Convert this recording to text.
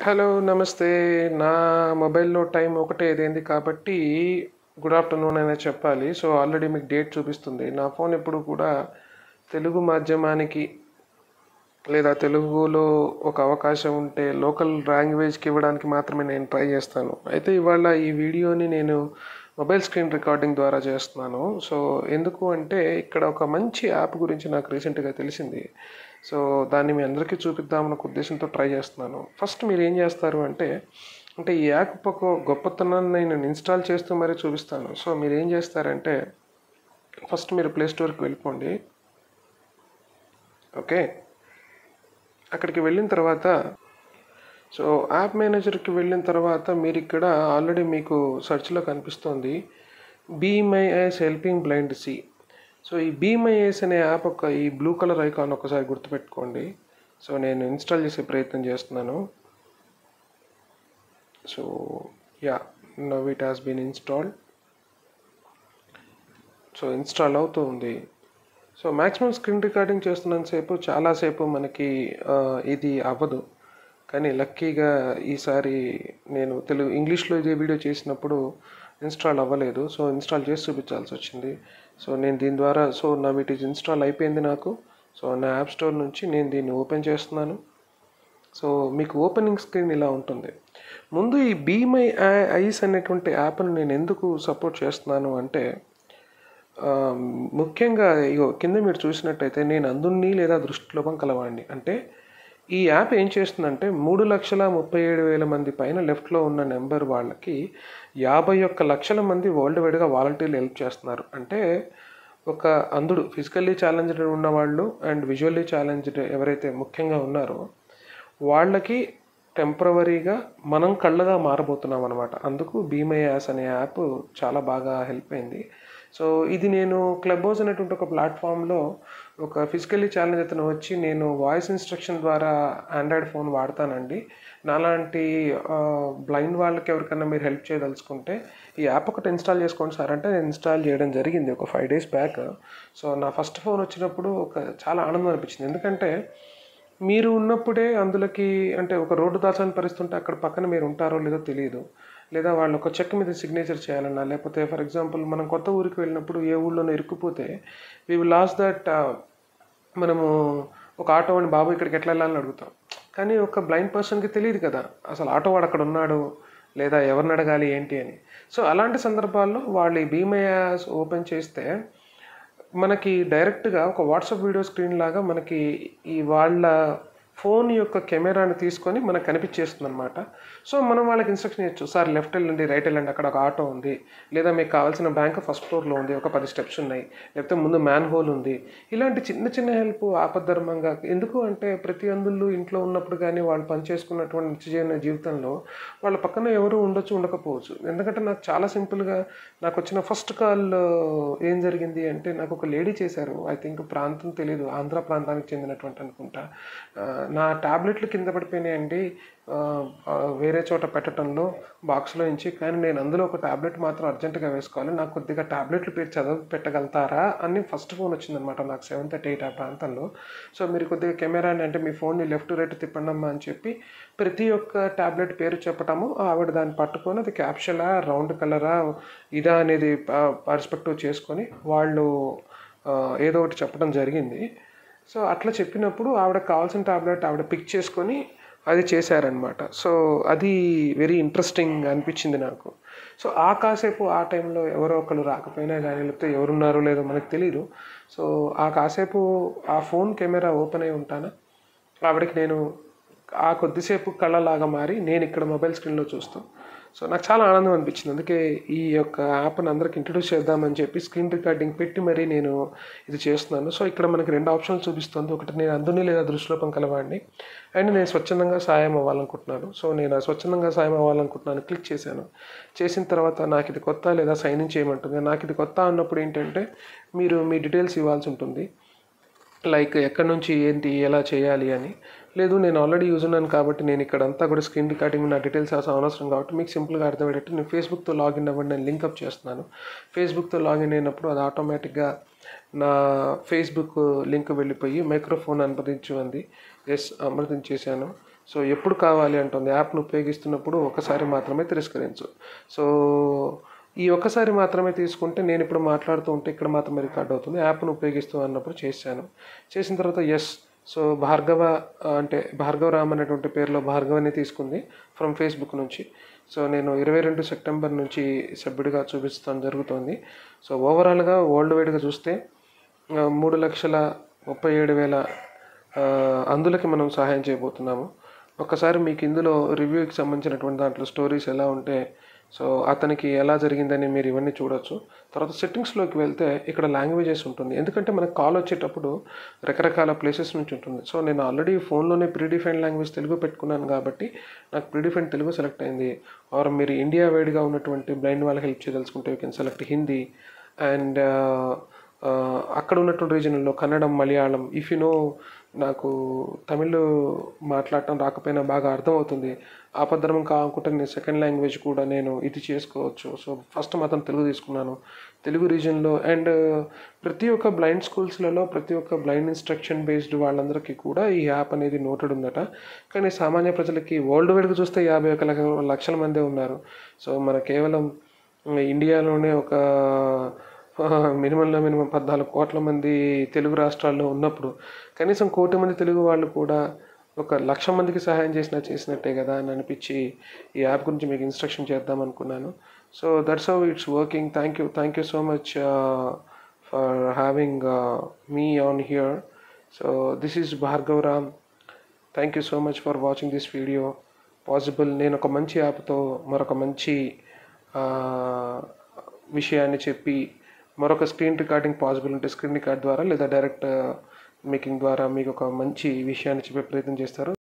Hello నమస్తే. నా మొబైల్‌లో టైం ఒకటే అయింది కాబట్టి గుడ్ ఆఫ్టర్‌నూన్ అనే చెప్పాలి. సో, ఆల్రెడీ మీకు డేట్ చూపిస్తుంది. నా ఫోన్ ఎప్పుడు కూడా తెలుగు మాధ్యమానికి లేదా తెలుగులో ఒక అవకాశం ఉంటే లోకల్ లాంగ్వేజ్‌కి ఇవ్వడానికి మాత్రమే నేను ట్రై చేస్తాను. అయితే ఇవాళ ఈ వీడియోని నేను మొబైల్ స్క్రీన్ రికార్డింగ్ ద్వారా చేస్తున్నాను. సో, ఎందుకు అంటే ఇక్కడ ఒక మంచి యాప్ గురించి నాకు రీసెంట్‌గా తెలిసింది. సో, దాన్ని మీ అందరికీ చూపిద్దామన్న ఉద్దేశంతో ట్రై చేస్తున్నాను. ఫస్ట్ మీరు ఏం చేస్తారు అంటే ఈ యాప్ ఒక గొప్పతనాన్ని నేను ఇన్స్టాల్ చేస్తూ మరీ చూపిస్తాను. సో, మీరు ఏం చేస్తారంటే ఫస్ట్ మీరు ప్లే స్టోర్‌కి వెళ్ళిపోండి. ఓకే. అక్కడికి వెళ్ళిన తర్వాత సో యాప్ మేనేజర్కి వెళ్ళిన తర్వాత మీరు ఇక్కడ ఆల్రెడీ మీకు సెర్చ్లో కనిపిస్తుంది Be My Eyes helping blind see. So ఈ బీ మై ఐస్ అనే యాప్ ఈ బ్లూ కలర్ ఐకాన్ ఒకసారి గుర్తుపెట్టుకోండి. సో నేను ఇన్స్టాల్ చేసే ప్రయత్నం చేస్తున్నాను. So yeah, now it has been installed. So install అవుతూ ఉంది. సో మ్యాక్సిమం స్క్రీన్ రికార్డింగ్ చేస్తున్నంతసేపు చాలాసేపు మనకి ఇది అవ్వదు. కానీ లక్కీగా ఈసారి నేను ఇంగ్లీష్లో ఇదే వీడియో చేసినప్పుడు ఇన్స్టాల్ అవ్వలేదు. సో ఇన్స్టాల్ చేసి చూపించాల్సి వచ్చింది. సో నేను దీని ద్వారా నా ఇట్ ఈజ్ ఇన్స్టాల్ అయిపోయింది నాకు. సో నా యాప్ స్టోర్ నుంచి నేను దీన్ని ఓపెన్ చేస్తున్నాను. సో మీకు ఓపెనింగ్ స్క్రీన్ ఇలా ఉంటుంది. ముందు ఈ బీ మై ఐస్ అనేటువంటి యాప్ను నేను ఎందుకు సపోర్ట్ చేస్తున్నాను అంటే ముఖ్యంగా కింద మీరు చూసినట్టయితే నేను అందుని లేదా దృష్టిలోపం కలవాడిని. అంటే ఈ యాప్ ఏం చేస్తుందంటే 3,37,000 మంది పైన లెఫ్ట్లో ఉన్న నెంబర్ వాళ్ళకి 51 లక్షల మంది వరల్డ్ వైడ్గా వాలంటీర్లు హెల్ప్ చేస్తున్నారు. అంటే ఒక అంధుడు, ఫిజికల్లీ ఛాలెంజ్డ్ ఉన్నవాళ్ళు అండ్ విజువల్లీ ఛాలెంజ్డ్ ఎవరైతే ముఖ్యంగా ఉన్నారో వాళ్ళకి టెంపరవరీగా మనం కళ్ళగా మారబోతున్నాం అనమాట. అందుకు బీ మై యాస్ అనే యాప్ చాలా బాగా హెల్ప్ అయింది. సో ఇది నేను క్లబ్ హౌస్ అనేటువంటి ఒక ప్లాట్ఫామ్లో ఒక ఫిజికల్లీ ఛాలెంజ్ అతను వచ్చి నేను వాయిస్ ఇన్స్ట్రక్షన్ ద్వారా ఆండ్రాయిడ్ ఫోన్ వాడతానండి, నాలాంటి బ్లైండ్ వాళ్ళకి ఎవరికన్నా మీరు హెల్ప్ చేయదలుచుకుంటే ఈ యాప్ ఒకటి ఇన్స్టాల్ చేసుకోండి సార్ అంటే నేను ఇన్స్టాల్ చేయడం జరిగింది ఒక 5 days బ్యాక్. సో నా ఫస్ట్ ఫోన్ వచ్చినప్పుడు చాలా ఆనందం అనిపించింది. ఎందుకంటే మీరు ఉన్నప్పుడే అందులోకి అంటే ఒక రోడ్డు దాచాలని పరిస్థితి అక్కడ పక్కన మీరు ఉంటారో లేదో తెలియదు, లేదా వాళ్ళు ఒక చెక్ మీద సిగ్నేచర్ చేయాలన్నా, లేకపోతే ఫర్ ఎగ్జాంపుల్ మనం కొత్త ఊరికి వెళ్ళినప్పుడు ఏ ఊళ్ళోనో ఇరుక్కుపోతే వీ విల్ లాస్ట్ దట్ మనము ఒక ఆటో అని బాబు ఇక్కడికి ఎట్లా వెళ్ళాలని అడుగుతాం. కానీ ఒక బ్లైండ్ పర్సన్కి తెలియదు కదా అసలు ఆటో వాడు అక్కడ ఉన్నాడు లేదా ఎవరిని అడగాలి ఏంటి అని. సో అలాంటి సందర్భాల్లో వాళ్ళు ఈ బీ మై యాస్ ఓపెన్ చేస్తే మనకి డైరెక్ట్గా ఒక వాట్సాప్ వీడియో స్క్రీన్ లాగా మనకి ఈ వాళ్ళ ఫోన్ యొక్క కెమెరాని తీసుకొని మనకు కనిపించేస్తుంది అనమాట. సో మనం వాళ్ళకి ఇన్స్ట్రక్షన్ ఇవ్వచ్చు, సార్ లెఫ్ట్ వెళ్ళండి, రైట్ వెళ్ళండి, అక్కడ ఒక ఆటో ఉంది, లేదా మీకు కావాల్సిన బ్యాంక్ ఫస్ట్ ఫ్లోర్లో ఉంది, ఒక 10 steps ఉన్నాయి, లేకపోతే ముందు మ్యాన్ హోల్ ఉంది. ఇలాంటి చిన్న చిన్న హెల్ప్ ఆపద్ధర్మంగా. ఎందుకు అంటే ప్రతి అందుళ్ళు ఇంట్లో ఉన్నప్పుడు కానీ వాళ్ళు పనిచేసుకున్నటువంటి నిత్యజీవన జీవితంలో వాళ్ళ పక్కన ఎవరు ఉండొచ్చు ఉండకపోవచ్చు. ఎందుకంటే నాకు చాలా సింపుల్గా నాకు వచ్చిన ఫస్ట్ కాల్ ఏం జరిగింది అంటే నాకు ఒక లేడీ చేశారు. ఐ థింక్ ప్రాంతం తెలియదు, ఆంధ్ర ప్రాంతానికి చెందినటువంటి అనుకుంటా. నా ట్యాబ్లెట్లు కింద పడిపోయినాయండి వేరే చోట పెట్టడంలో బాక్స్లో నుంచి. కానీ నేను అందులో ఒక ట్యాబ్లెట్ మాత్రం అర్జెంటుగా వేసుకోవాలి, నాకు కొద్దిగా ట్యాబ్లెట్లు పేరు చదివి పెట్టగలుగుతారా అని ఫస్ట్ ఫోన్ వచ్చిందనమాట నాకు 7:38 ఆ ప్రాంతంలో. సో మీరు కొద్దిగా కెమెరాని అంటే మీ ఫోన్ని లెఫ్ట్ రైట్ తిప్పండమ్మా అని చెప్పి ప్రతి ఒక్క ట్యాబ్లెట్ పేరు చెప్పటము, ఆవిడ దాన్ని పట్టుకొని అది క్యాప్షలా రౌండ్ కలరా ఇదా అనేది పర్స్పెక్టివ్ చేసుకొని వాళ్ళు ఏదో ఒకటి చెప్పడం జరిగింది. సో అట్లా చెప్పినప్పుడు ఆవిడకి కావాల్సిన టాబ్లెట్ ఆవిడ పిక్ చేసుకొని అది చేశారనమాట. సో అది వెరీ ఇంట్రెస్టింగ్ అనిపించింది నాకు. సో కాసేపు ఆ టైంలో ఎవరో ఒకరు రాకపోయినా కానీ లేకపోతే ఎవరున్నారో లేదో మనకు తెలియదు. సో కాసేపు ఆ ఫోన్ కెమెరా ఓపెన్ అయి ఉంటాను, ఆవిడకి నేను కొద్దిసేపు కళ్ళలాగా మారి నేను ఇక్కడ మొబైల్ స్క్రీన్లో చూస్తూ సో నాకు చాలా ఆనందం అనిపించింది. అందుకే ఈ యొక్క యాప్ని అందరికి ఇంట్రడ్యూస్ చేద్దామని చెప్పి స్క్రీన్ రికార్డింగ్ పెట్టి మరీ నేను ఇది చేస్తున్నాను. సో ఇక్కడ మనకి 2 ఆప్షన్లు చూపిస్తుంది. ఒకటి నేను అందుని లేదా దృష్టిలోపం కలవాడిని, అండ్ నేను స్వచ్ఛందంగా సాయం అవ్వాలనుకుంటున్నాను. సో నేను స్వచ్ఛందంగా సాయం అవ్వాలనుకుంటున్నాను క్లిక్ చేశాను. చేసిన తర్వాత నాకు ఇది కొత్త లేదా సైన్ ఇన్ చేయమంటుంది. నాకు ఇది కొత్త అన్నప్పుడు ఏంటంటే మీరు మీ డీటెయిల్స్ ఇవ్వాల్సి ఉంటుంది, లైక్ ఎక్కడి నుంచి ఏంటి ఎలా చేయాలి అని. లేదు నేను ఆల్రెడీ యూజ్ ఉన్నాను కాబట్టి నేను ఇక్కడంతా కూడా స్క్రీన్ రికార్డింగ్ నా డీటెయిల్స్ అవసరం కాబట్టి మీకు సింపుల్గా అర్థమయ్యేటట్టు నేను ఫేస్బుక్తో లాగిన్ అవ్వండి నేను లింకప్ చేస్తున్నాను. ఫేస్బుక్తో లాగిన్ అయినప్పుడు అది ఆటోమేటిక్గా నా ఫేస్బుక్ లింక్ వెళ్ళిపోయి మైక్రోఫోన్ అనుమతించు అంది. ఎస్ అనుమతించేశాను. సో ఎప్పుడు కావాలి అంటుంది, యాప్ను ఉపయోగిస్తున్నప్పుడు ఒకసారి మాత్రమే తిరస్కరించు. సో ఈ ఒక్కసారి మాత్రమే తీసుకుంటే నేను ఇప్పుడు మాట్లాడుతూ ఉంటే ఇక్కడ మాత్రమే రికార్డ్ అవుతుంది. యాప్ను ఉపయోగిస్తూ అన్నప్పుడు చేశాను. చేసిన తర్వాత ఎస్. సో భార్గవ అంటే భార్గవరామ్ అనేటువంటి పేరులో భార్గవని తీసుకుంది ఫ్రమ్ ఫేస్బుక్ నుంచి. సో నేను 22 సెప్టెంబర్ నుంచి సభ్యుడిగా చూపిస్తాం జరుగుతుంది. సో ఓవరాల్గా వరల్డ్ వైడ్గా చూస్తే 3,37,000 అందులకి మనం సహాయం చేయబోతున్నాము. ఒక్కసారి మీకు ఇందులో రివ్యూకి సంబంధించినటువంటి దాంట్లో స్టోరీస్ ఎలా ఉంటే సో అతనికి ఎలా జరిగిందని మీరు ఇవన్నీ చూడొచ్చు. తర్వాత సెట్టింగ్స్లోకి వెళ్తే ఇక్కడ లాంగ్వేజెస్ ఉంటుంది. ఎందుకంటే మనకు కాల్ వచ్చేటప్పుడు రకరకాల ప్లేసెస్ నుంచి ఉంటుంది. సో నేను ఆల్రెడీ ఫోన్లోనే ప్రీడిఫైన్ లాంగ్వేజ్ తెలుగు పెట్టుకున్నాను కాబట్టి నాకు ప్రీడిఫైన్ తెలుగు సెలెక్ట్ అయింది. ఆర్ మీరు ఇండియా వైడ్గా ఉన్నటువంటి బ్లైండ్ వాళ్ళకి హెల్ప్ చేయదలుచుకుంటే you can select Hindi. And అక్కడ ఉన్నటువంటి రీజన్లో కన్నడం, మలయాళం. ఇఫ్ యు నో, నాకు తమిళ్ మాట్లాడటం రాకపోయినా బాగా అర్థమవుతుంది. ఆపద్ధర్మం కాకుంటే నేను సెకండ్ లాంగ్వేజ్ కూడా నేను ఇది చేసుకోవచ్చు. సో ఫస్ట్ మాత్రం తెలుగు తీసుకున్నాను, తెలుగు రీజన్లో. అండ్ ప్రతి ఒక్క బ్లైండ్ స్కూల్స్లలో ప్రతి ఒక్క బ్లైండ్ ఇన్స్ట్రక్షన్ బేస్డ్ వాళ్ళందరికీ కూడా ఈ యాప్ అనేది నోటెడ్ ఉందట. కానీ సామాన్య ప్రజలకి వరల్డ్ వైడ్గా చూస్తే 51 లక్షల మందే ఉన్నారు. సో మన కేవలం ఇండియాలోనే ఒక మినిమంలో మినిమం 14 కోట్ల మంది తెలుగు రాష్ట్రాల్లో ఉన్నప్పుడు కనీసం 1 కోటి మంది తెలుగు వాళ్ళు కూడా 1,00,000 మందికి సహాయం చేసినట్టే కదా అని అనిపించి ఈ యాప్ గురించి మీకు ఇన్స్ట్రక్షన్ చేద్దాం అనుకున్నాను. So that's how it's working. Thank you so much for having me on here. So this is Bhargav Ram. Thank you so much for watching this video. Possible నేను ఒక మంచి యాప్తో మరొక మంచి విషయాన్ని చెప్పి మరొక స్క్రీన్ రికార్డింగ్ పాసిబుల్ ఉంటే స్క్రీన్ రికార్డ్ ద్వారా లేదా డైరెక్ట్ మేకింగ్ ద్వారా మీకు ఒక మంచి విషయాన్ని చెప్పే ప్రయత్నం చేస్తారు.